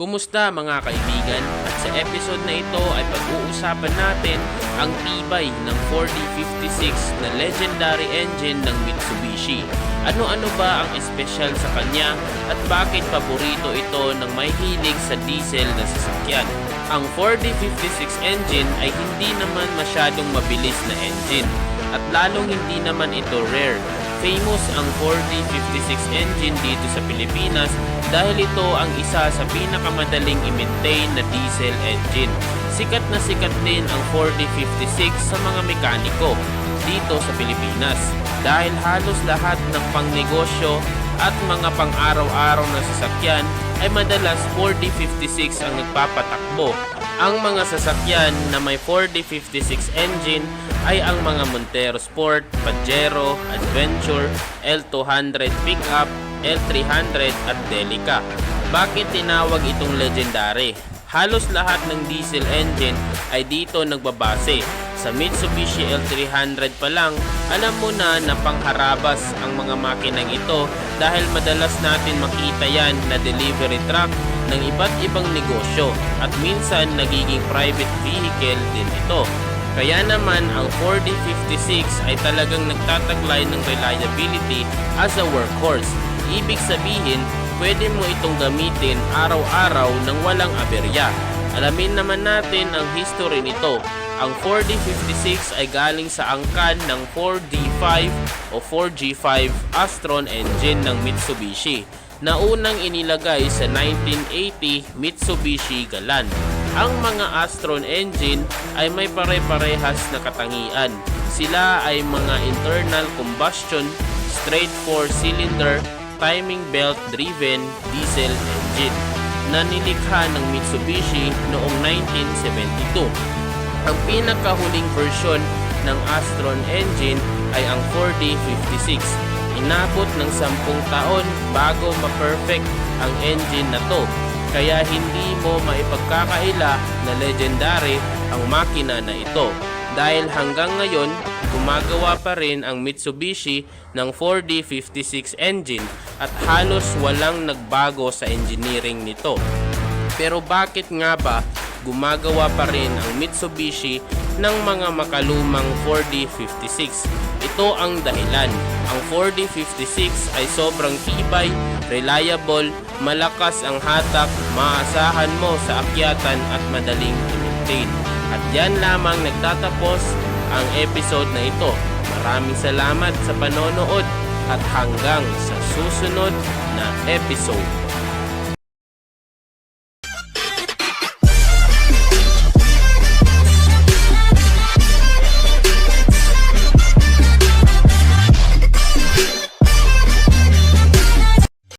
Kumusta mga kaibigan? At sa episode na ito ay pag-uusapan natin ang tibay ng 4D56 na legendary engine ng Mitsubishi. Ano-ano ba ang espesyal sa kanya at bakit paborito ito ng may hilig sa diesel na sasakyan? Ang 4D56 engine ay hindi naman masyadong mabilis na engine at lalong hindi naman ito rare. Famous ang 4D56 engine dito sa Pilipinas dahil ito ang isa sa pinakamadaling i-maintain na diesel engine. Sikat na sikat din ang 4D56 sa mga mekaniko dito sa Pilipinas dahil halos lahat ng pangnegosyo at mga pang-araw-araw na sasakyan ay madalas 4D56 ang nagpapatakbo. Ang mga sasakyan na may 4D56 engine ay ang mga Montero Sport, Pajero, Adventure, L200 Pickup, L300 at Delica. Bakit tinawag itong legendary? Halos lahat ng diesel engine ay dito nagbabase. Sa Mitsubishi L300 pa lang, alam mo na pangharabas ang mga makinang ito dahil madalas natin makita yan na delivery truck ng iba't ibang negosyo at minsan nagiging private vehicle din ito. Kaya naman ang 4D56 ay talagang nagtataglay ng reliability as a workhorse. Ibig sabihin, pwede mo itong gamitin araw-araw ng walang aberya. Alamin naman natin ang history nito. Ang 4D56 ay galing sa angkan ng 4D5 o 4G5 Astron engine ng Mitsubishi na unang inilagay sa 1980 Mitsubishi Galant. Ang mga Astron engine ay may pare-parehas na katangian. Sila ay mga internal combustion, straight 4-cylinder, timing belt driven diesel engine na nilikha ng Mitsubishi noong 1972. Ang pinakahuling version ng Astron engine ay ang 4D56. Inabot ng 10 taon bago ma-perfect ang engine na to. Kaya hindi mo maipagkakaila na legendary ang makina na ito. Dahil hanggang ngayon, gumagawa pa rin ang Mitsubishi ng 4D56 engine at halos walang nagbago sa engineering nito. Pero bakit nga ba gumagawa pa rin ang Mitsubishi ng mga makalumang 4D56? Ito ang dahilan. Ang 4D56 ay sobrang tibay, reliable, malakas ang hatak, maasahan mo sa akyatan at madaling i-maintain. At yan lamang nagtatapos ang episode na ito. Maraming salamat sa panonood at hanggang sa susunod na episode.